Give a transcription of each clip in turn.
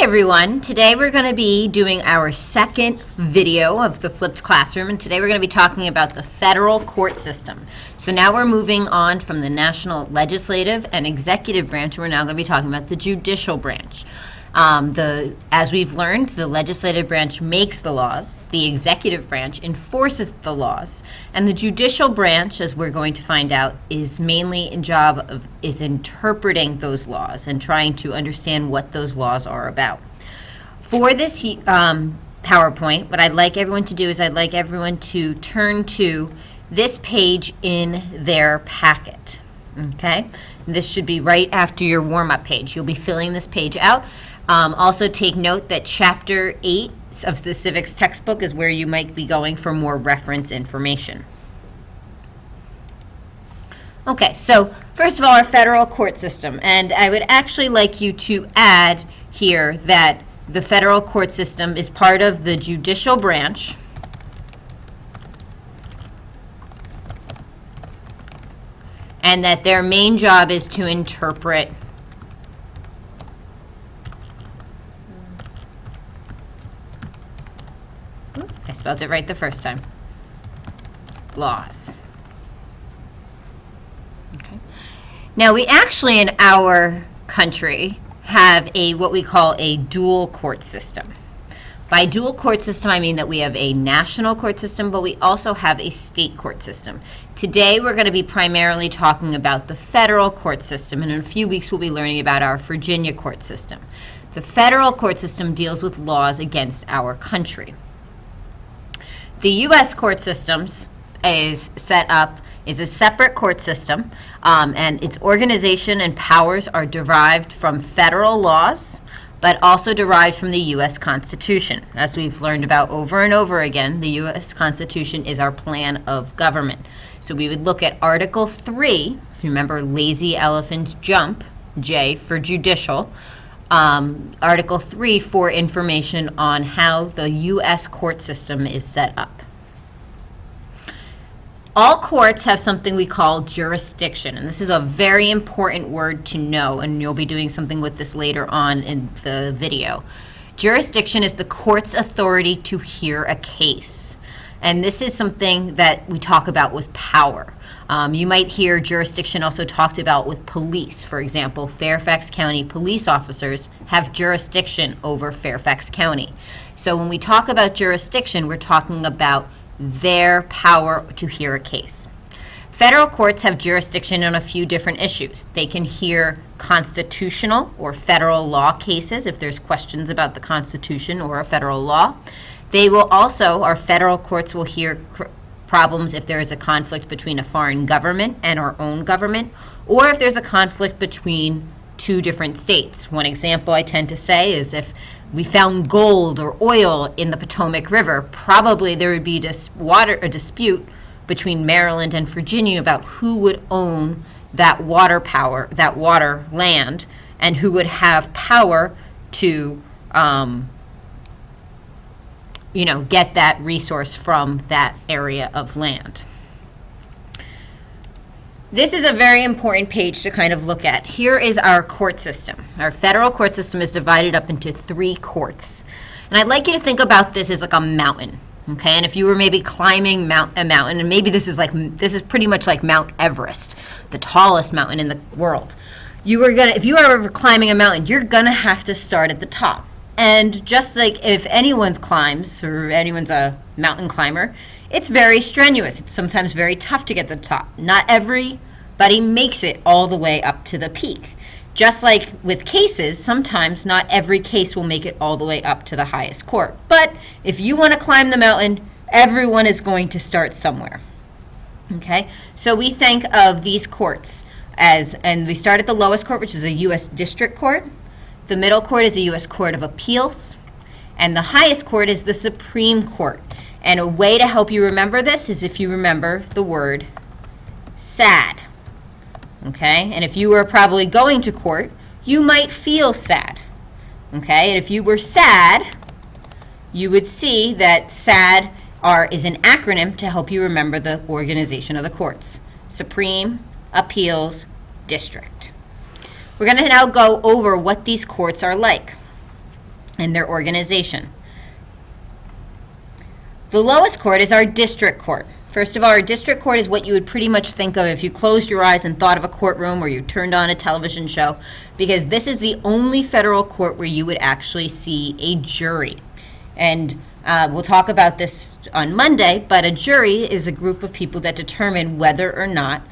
Hi everyone, today we're going to be doing our second video of the flipped classroom, and today we're going to be talking about the federal court system. So now we're moving on from the national legislative and executive branch, and we're now going to be talking about the judicial branch. As we've learned, the legislative branch makes the laws, the executive branch enforces the laws, and the judicial branch, as we're going to find out, is mainly is interpreting those laws and trying to understand what those laws are about. For this PowerPoint, what I'd like everyone to do is I'd like everyone to turn to this page in their packet, okay? This should be right after your warm-up page. You'll be filling this page out. Also take note that Chapter 8 of the civics textbook is where you might be going for more reference information. Okay, so first of all, our federal court system. And I would actually like you to add here that the federal court system is part of the judicial branch, and that their main job is to interpret I spelled it right the first time. Laws. Okay. Now we actually in our country have what we call a dual court system. By dual court system, I mean that we have a national court system, but we also have a state court system. Today, we're going to be primarily talking about the federal court system, and in a few weeks, we'll be learning about our Virginia court system. The federal court system deals with laws against our country. The U.S. court systems is a separate court system, and its organization and powers are derived from federal laws, but also derived from the U.S. Constitution. As we've learned about over and over again, the U.S. Constitution is our plan of government. So we would look at Article 3, if you remember, lazy elephants jump, J for judicial, Article 3 for information on how the U.S. court system is set up. All courts have something we call jurisdiction, and this is a very important word to know, and you'll be doing something with this later on in the video. Jurisdiction is the court's authority to hear a case, and this is something that we talk about with power. You might hear jurisdiction also talked about with police. For example, Fairfax County police officers have jurisdiction over Fairfax County. So when we talk about jurisdiction, we're talking about their power to hear a case. Federal courts have jurisdiction on a few different issues. They can hear constitutional or federal law cases if there's questions about the Constitution or a federal law. Our federal courts will hear problems if there is a conflict between a foreign government and our own government, or if there's a conflict between two different states. One example I tend to say is if we found gold or oil in the Potomac River, probably there would be a dispute between Maryland and Virginia about who would own that water land, and who would have power to get that resource from that area of land. This is a very important page to kind of look at. Here is our court system. Our federal court system is divided up into 3 courts. And I'd like you to think about this as like a mountain, okay? And if you were maybe climbing a mountain, and maybe this is pretty much like Mount Everest, the tallest mountain in the world. If you are climbing a mountain, you're gonna have to start at the top. And just like if anyone's a mountain climber, it's very strenuous. It's sometimes very tough to get to the top. Not everybody makes it all the way up to the peak. Just like with cases, sometimes not every case will make it all the way up to the highest court. But if you want to climb the mountain, everyone is going to start somewhere. Okay? So we think of these courts and we start at the lowest court, which is a U.S. District Court. The middle court is a U.S. Court of Appeals. And the highest court is the Supreme Court. And a way to help you remember this is if you remember the word sad. Okay? And if you were probably going to court, you might feel sad. Okay? And if you were sad, you would see that SAD is an acronym to help you remember the organization of the courts. Supreme Appeals District. We're going to now go over what these courts are like. and their organization. The lowest court is our district court. First of all, our district court is what you would pretty much think of if you closed your eyes and thought of a courtroom or you turned on a television show, because this is the only federal court where you would actually see a jury. And we'll talk about this on Monday, but a jury is a group of people that determine whether or not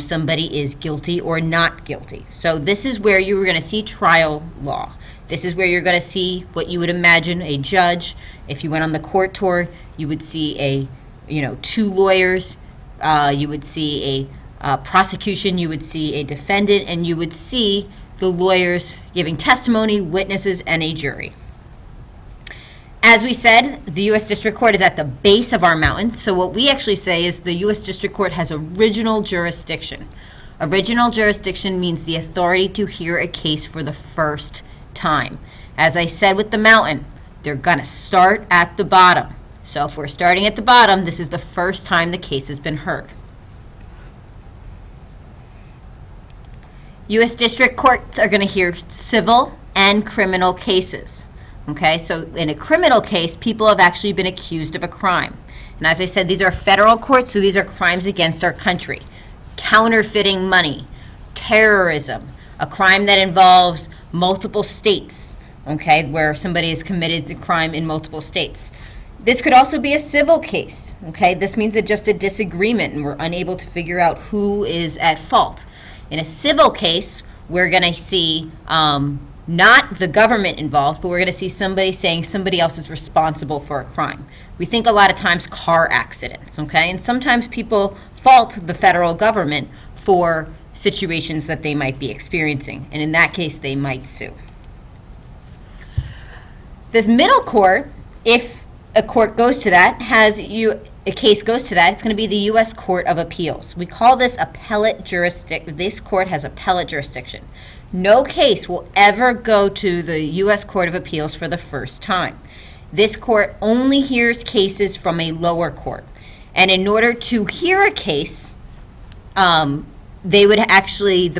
somebody is guilty or not guilty. So this is where you were going to see trial law. This is where you're going to see what you would imagine a judge. If you went on the court tour, you would see two lawyers, you would see a prosecution, you would see a defendant, and you would see the lawyers giving testimony, witnesses, and a jury. As we said, the U.S. District Court is at the base of our mountain, so what we actually say is the U.S. District Court has original jurisdiction. Original jurisdiction means the authority to hear a case for the first time. As I said with the mountain, they're going to start at the bottom. So if we're starting at the bottom, this is the first time the case has been heard. U.S. District Courts are going to hear civil and criminal cases. Okay, so in a criminal case, people have actually been accused of a crime. And as I said, these are federal courts, so these are crimes against our country. Counterfeiting money, terrorism, a crime that involves multiple states, okay, where somebody has committed the crime in multiple states. This could also be a civil case, okay? This means that just a disagreement and we're unable to figure out who is at fault. In a civil case, we're going to see not the government involved, but we're going to see somebody saying somebody else is responsible for a crime. We think a lot of times car accidents, okay? And sometimes people fault the federal government for situations that they might be experiencing. And in that case, they might sue. This middle court, if a court goes to that, a case goes to that, it's going to be the U.S. Court of Appeals. We call this appellate jurisdiction. This court has appellate jurisdiction. No case will ever go to the U.S. Court of Appeals for the first time. This court only hears cases from a lower court. And in order to hear a case, the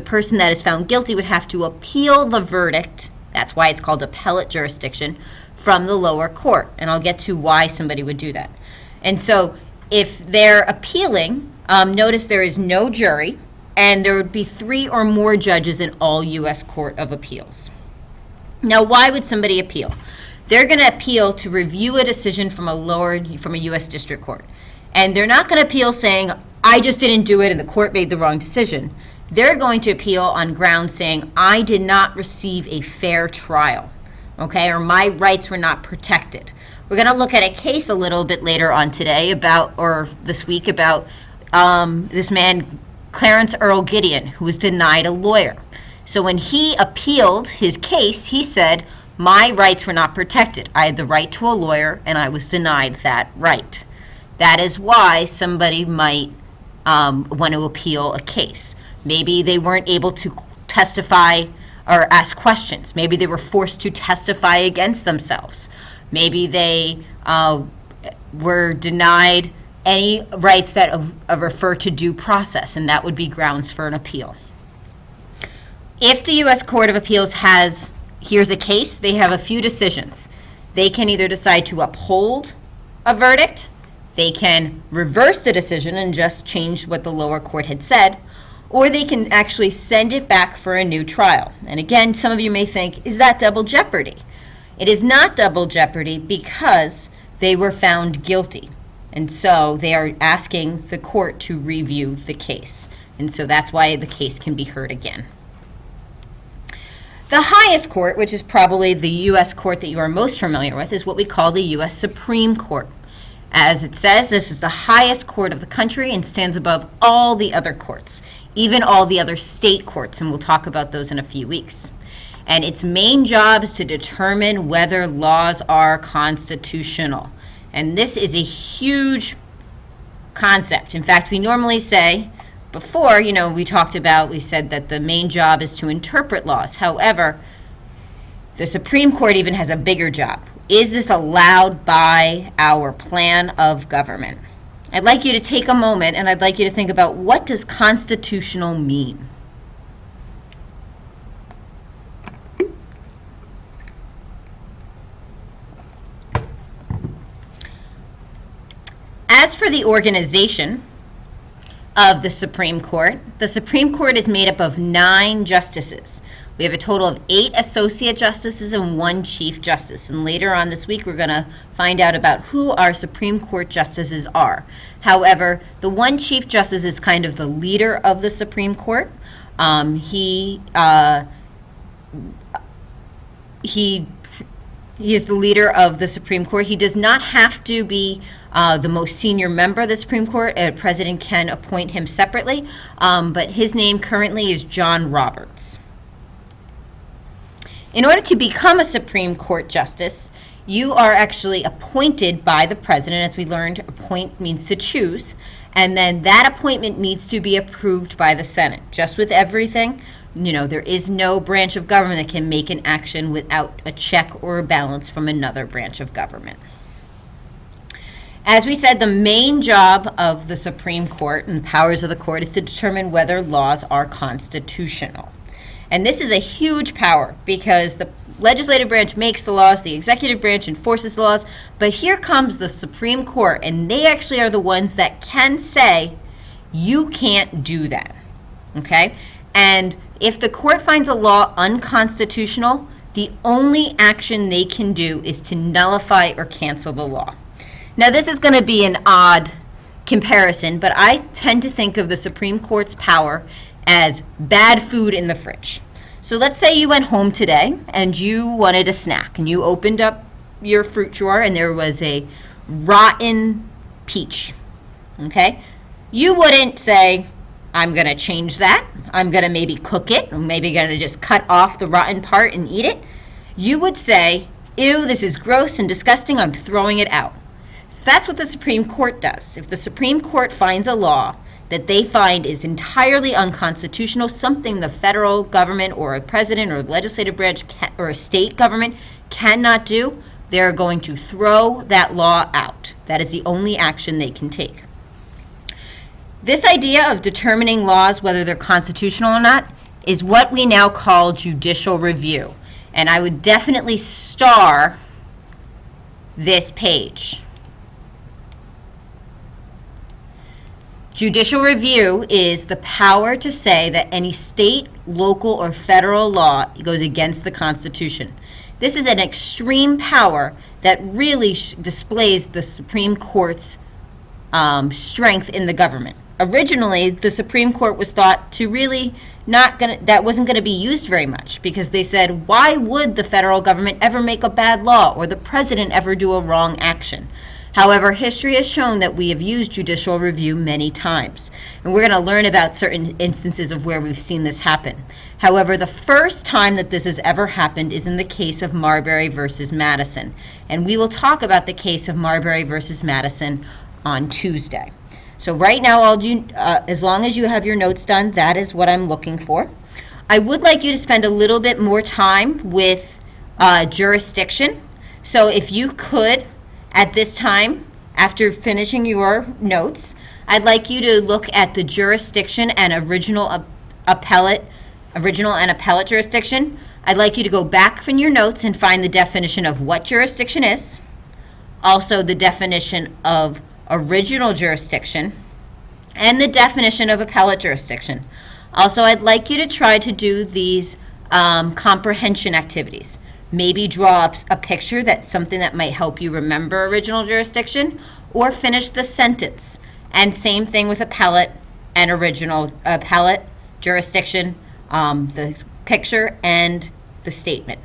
person that is found guilty would have to appeal the verdict. That's why it's called appellate jurisdiction, from the lower court. And I'll get to why somebody would do that. And so if they're appealing, notice there is no jury, and there would be 3 or more judges in all U.S. Court of Appeals. Now, why would somebody appeal? They're going to appeal to review a decision from a U.S. District Court. And they're not going to appeal saying, I just didn't do it and the court made the wrong decision. They're going to appeal on grounds saying, I did not receive a fair trial, okay, or my rights were not protected. We're going to look at a case a little bit later on today this week about this man, Clarence Earl Gideon, who was denied a lawyer. So when he appealed his case, he said, my rights were not protected. I had the right to a lawyer, and I was denied that right. That is why somebody might want to appeal a case. Maybe they weren't able to testify or ask questions. Maybe they were forced to testify against themselves. Maybe they were denied any rights that refer to due process, and that would be grounds for an appeal. If the U.S. Court of Appeals here's a case, they have a few decisions. They can either decide to uphold a verdict, they can reverse the decision and just change what the lower court had said, or they can actually send it back for a new trial. And again, some of you may think, is that double jeopardy? It is not double jeopardy because they were found guilty. And so they are asking the court to review the case. And so that's why the case can be heard again. The highest court, which is probably the U.S. court that you are most familiar with, is what we call the U.S. Supreme Court. As it says, this is the highest court of the country and stands above all the other courts, even all the other state courts, and we'll talk about those in a few weeks. And its main job is to determine whether laws are constitutional. And this is a huge concept. In fact, we normally say, before, we said that the main job is to interpret laws. However, the Supreme Court even has a bigger job. Is this allowed by our plan of government? I'd like you to take a moment and I'd like you to think about, what does constitutional mean? for the organization of the Supreme Court is made up of 9 justices. We have a total of 8 associate justices and 1 chief justice. And later on this week, we're going to find out about who our Supreme Court justices are. However, the 1 chief justice is kind of the leader of the Supreme Court. He is the leader of the Supreme Court. He does not have to be the most senior member of the Supreme Court. A president can appoint him separately, but his name currently is John Roberts. In order to become a Supreme Court justice, you are actually appointed by the president. As we learned, appoint means to choose, and then that appointment needs to be approved by the Senate. Just with everything, there is no branch of government that can make an action without a check or a balance from another branch of government. As we said, the main job of the Supreme Court and the powers of the court is to determine whether laws are constitutional. And this is a huge power because the legislative branch makes the laws, the executive branch enforces the laws, but here comes the Supreme Court, and they actually are the ones that can say, you can't do that, okay? And if the court finds a law unconstitutional, the only action they can do is to nullify or cancel the law. Now, this is going to be an odd comparison, but I tend to think of the Supreme Court's power as bad food in the fridge. So let's say you went home today and you wanted a snack and you opened up your fruit drawer and there was a rotten peach, okay? You wouldn't say, I'm going to change that. I'm going to maybe cook it. I'm maybe going to just cut off the rotten part and eat it. You would say, ew, this is gross and disgusting. I'm throwing it out. So that's what the Supreme Court does. If the Supreme Court finds a law that they find is entirely unconstitutional, something the federal government or a president or a legislative branch or a state government cannot do, they're going to throw that law out. That is the only action they can take. This idea of determining laws, whether they're constitutional or not, is what we now call judicial review. And I would definitely star this page. Judicial review is the power to say that any state, local, or federal law goes against the Constitution. This is an extreme power that really displays the Supreme Court's strength in the government. Originally, the Supreme Court was thought to really that wasn't going to be used very much because they said, why would the federal government ever make a bad law or the president ever do a wrong action? However, history has shown that we have used judicial review many times, and we're going to learn about certain instances of where we've seen this happen. However, the first time that this has ever happened is in the case of Marbury versus Madison, and we will talk about the case of Marbury versus Madison on Tuesday. So right now, as long as you have your notes done, that is what I'm looking for. I would like you to spend a little bit more time with jurisdiction. So if you could, at this time, after finishing your notes, I'd like you to look at the jurisdiction and original appellate jurisdiction. I'd like you to go back from your notes and find the definition of what jurisdiction is, also the definition of original jurisdiction, and the definition of appellate jurisdiction. Also, I'd like you to try to do these comprehension activities. Maybe draw up a picture that's something that might help you remember original jurisdiction, or finish the sentence. And same thing with appellate and original appellate jurisdiction, the picture and the statement.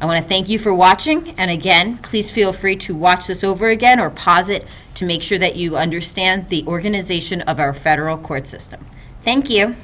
I want to thank you for watching, and again, please feel free to watch this over again or pause it to make sure that you understand the organization of our federal court system. Thank you.